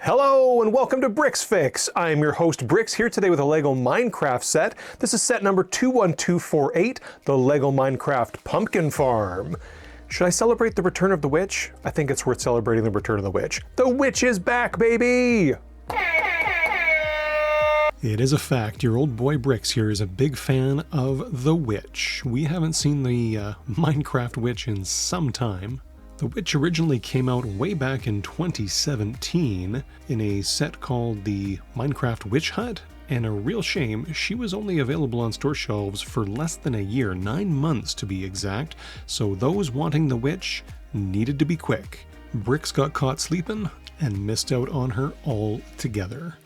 Hello and welcome to BrixFix. I am your host Brix here today with a LEGO Minecraft set. This is set number 21248, the LEGO Minecraft Pumpkin Farm. Should I celebrate the return of the witch? I think it's worth celebrating the return of the witch. The witch is back, baby! It is a fact, your old boy Brix here is a big fan of the witch. We haven't seen the Minecraft witch in some time. The witch originally came out way back in 2017 in a set called the Minecraft Witch Hut, and a real shame, she was only available on store shelves for less than a year, 9 months to be exact, so those wanting the witch needed to be quick. Brix got caught sleeping and missed out on her altogether.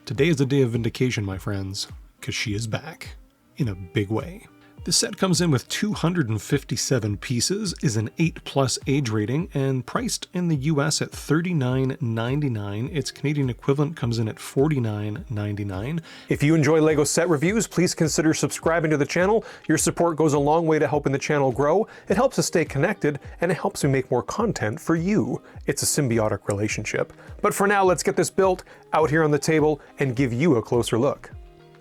Today is the day of vindication, my friends, because she is back in a big way. The set comes in with 257 pieces, is an 8+ age rating, and priced in the US at $39.99. Its Canadian equivalent comes in at $49.99. If you enjoy LEGO set reviews, please consider subscribing to the channel. Your support goes a long way to helping the channel grow. It helps us stay connected, and it helps me make more content for you. It's a symbiotic relationship. But for now, let's get this built out here on the table and give you a closer look.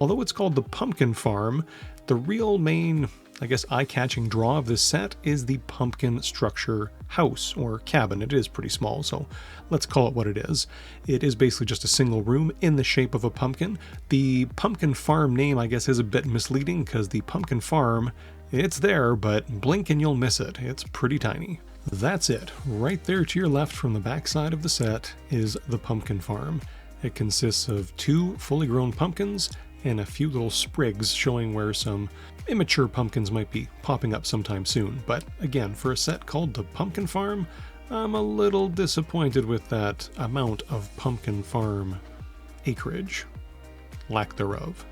Although it's called the Pumpkin Farm, the real main, I guess, eye-catching draw of this set is the pumpkin structure house, or cabin. It is pretty small, so let's call it what it is. It is basically just a single room in the shape of a pumpkin. The Pumpkin Farm name, I guess, is a bit misleading because the Pumpkin Farm, it's there, but blink and you'll miss it. It's pretty tiny. That's it. Right there to your left from the back side of the set is the Pumpkin Farm. It consists of 2 fully grown pumpkins and a few little sprigs showing where some immature pumpkins might be popping up sometime soon. But again, for a set called the Pumpkin Farm, I'm a little disappointed with that amount of Pumpkin Farm acreage. Lack thereof.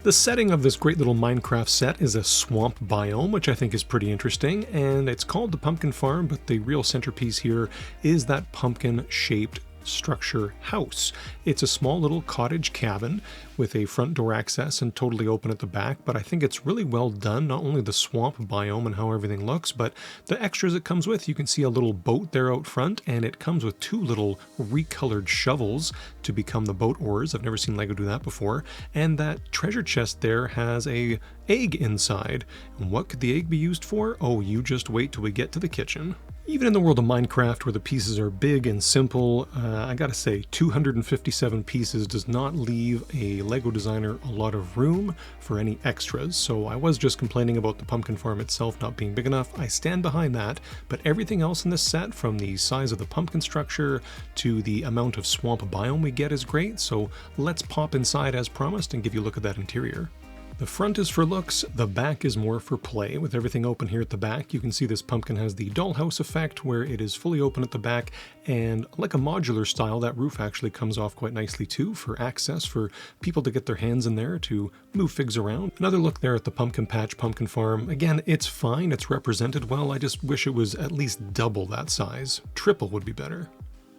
The setting of this great little Minecraft set is a swamp biome, which I think is pretty interesting, and it's called the Pumpkin Farm, but the real centerpiece here is that pumpkin-shaped structure house. It's a small little cottage cabin with a front door access and totally open at the back, but I think it's really well done, not only the swamp biome and how everything looks, but the extras it comes with. You can see a little boat there out front, and it comes with 2 little recolored shovels to become the boat oars. I've never seen LEGO do that before. And that treasure chest there has a egg inside. And what could the egg be used for? Oh, you just wait till we get to the kitchen. Even in the world of Minecraft, where the pieces are big and simple, I gotta say, 257 pieces does not leave a LEGO designer a lot of room for any extras. So I was just complaining about the Pumpkin Farm itself not being big enough. I stand behind that, but everything else in this set, from the size of the pumpkin structure to the amount of swamp biome we get, is great. So let's pop inside as promised and give you a look at that interior. The front is for looks, the back is more for play. With everything open here at the back, you can see this pumpkin has the dollhouse effect where it is fully open at the back, and like a modular style, that roof actually comes off quite nicely too for access, for people to get their hands in there to move figs around. Another look there at the Pumpkin Patch Pumpkin Farm. Again, it's fine, it's represented well, I just wish it was at least double that size. Triple would be better.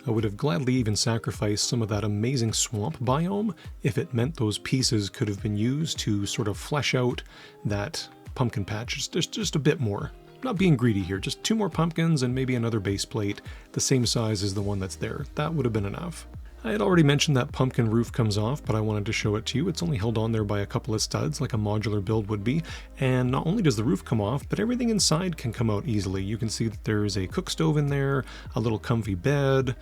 I would have gladly even sacrificed some of that amazing swamp biome if it meant those pieces could have been used to sort of flesh out that pumpkin patch just a bit more. Not being greedy here, just 2 more pumpkins and maybe another base plate the same size as the one that's there. That would have been enough. I had already mentioned that pumpkin roof comes off, but I wanted to show it to you. It's only held on there by a couple of studs like a modular build would be. And not only does the roof come off, but everything inside can come out easily. You can see that there's a cook stove in there, a little comfy bed.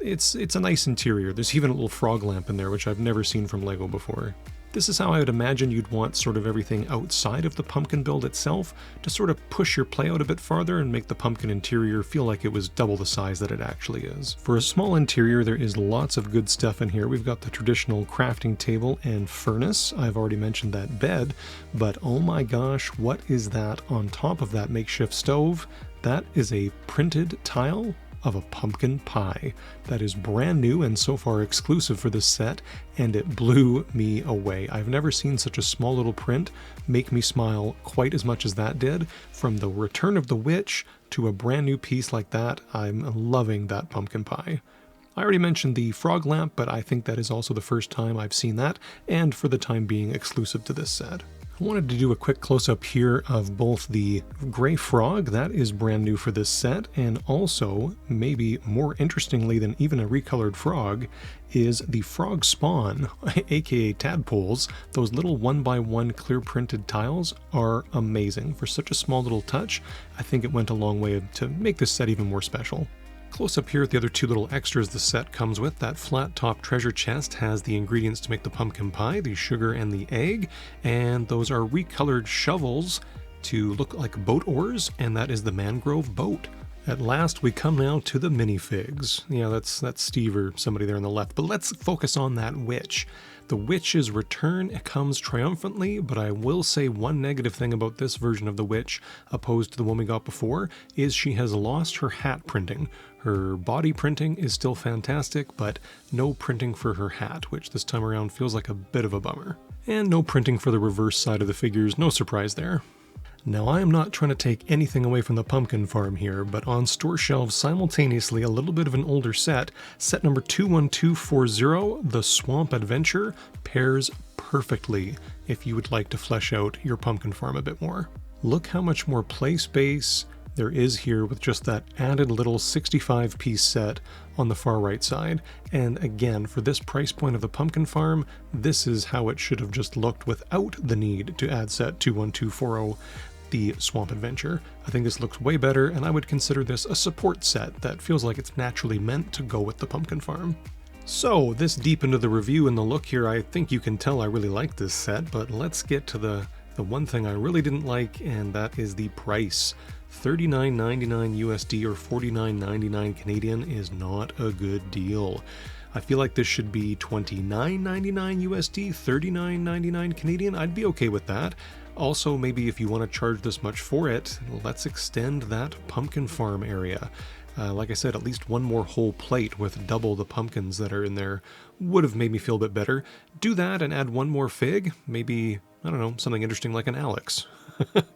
It's a nice interior. There's even a little frog lamp in there, which I've never seen from LEGO before. This is how I would imagine you'd want sort of everything outside of the pumpkin build itself, to sort of push your play out a bit farther and make the pumpkin interior feel like it was double the size that it actually is. For a small interior, there is lots of good stuff in here. We've got the traditional crafting table and furnace. I've already mentioned that bed, but oh my gosh, what is that on top of that makeshift stove? That is a printed tile of a pumpkin pie. That is brand new and so far exclusive for this set, and it blew me away. I've never seen such a small little print make me smile quite as much as that did. From the Return of the Witch to a brand new piece like that, I'm loving that pumpkin pie. I already mentioned the frog lamp, but I think that is also the first time I've seen that, and for the time being exclusive to this set. I wanted to do a quick close-up here of both the gray frog, that is brand new for this set, and also, maybe more interestingly than even a recolored frog, is the frog spawn, aka tadpoles. Those little 1x1 clear printed tiles are amazing. For such a small little touch, I think it went a long way to make this set even more special. Close up here at the other two little extras the set comes with. That flat top treasure chest has the ingredients to make the pumpkin pie, the sugar and the egg, and those are recolored shovels to look like boat oars, and that is the mangrove boat. At last we come now to the minifigs. Yeah, that's Steve or somebody there on the left, but let's focus on that witch. The witch's return comes triumphantly, but I will say one negative thing about this version of the witch, opposed to the one we got before, is she has lost her hat printing. Her body printing is still fantastic, but no printing for her hat, which this time around feels like a bit of a bummer. And no printing for the reverse side of the figures, no surprise there. Now, I am not trying to take anything away from the pumpkin farm here, but on store shelves simultaneously a little bit of an older set number 21240, The Swamp Adventure, pairs perfectly if you would like to flesh out your pumpkin farm a bit more. Look how much more play space there is here with just that added little 65-piece set on the far right side. And again, for this price point of the pumpkin farm, this is how it should have just looked without the need to add set 21240, the Swamp Adventure. I think this looks way better, and I would consider this a support set that feels like it's naturally meant to go with the pumpkin farm. So, this deep into the review and the look here, I think you can tell I really like this set, but let's get to the one thing I really didn't like, and that is the price. $39.99 USD or $49.99 Canadian is not a good deal. I feel like this should be $29.99 USD, $39.99 Canadian. I'd be okay with that. Also, maybe if you want to charge this much for it, let's extend that pumpkin farm area. Like I said, at least one more whole plate with double the pumpkins that are in there would have made me feel a bit better. Do that and add one more fig, maybe, I don't know, something interesting like an Alex.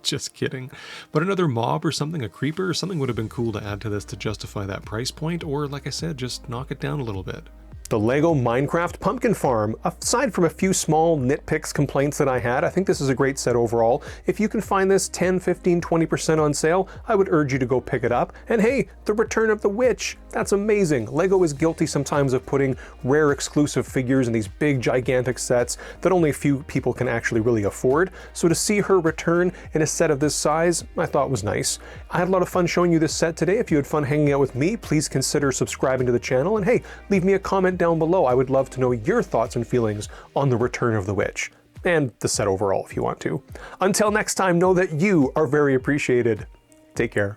Just kidding. But another mob or something, a creeper or something would have been cool to add to this to justify that price point, or like I said, just knock it down a little bit. The LEGO Minecraft Pumpkin Farm. Aside from a few small nitpicks, complaints that I had, I think this is a great set overall. If you can find this 10, 15, 20% on sale, I would urge you to go pick it up. And hey, the return of the witch. That's amazing. LEGO is guilty sometimes of putting rare exclusive figures in these big gigantic sets that only a few people can actually really afford. So to see her return in a set of this size, I thought was nice. I had a lot of fun showing you this set today. If you had fun hanging out with me, please consider subscribing to the channel. And hey, leave me a comment down below. I would love to know your thoughts and feelings on the return of the witch, and the set overall if you want to. Until next time, know that you are very appreciated. Take care.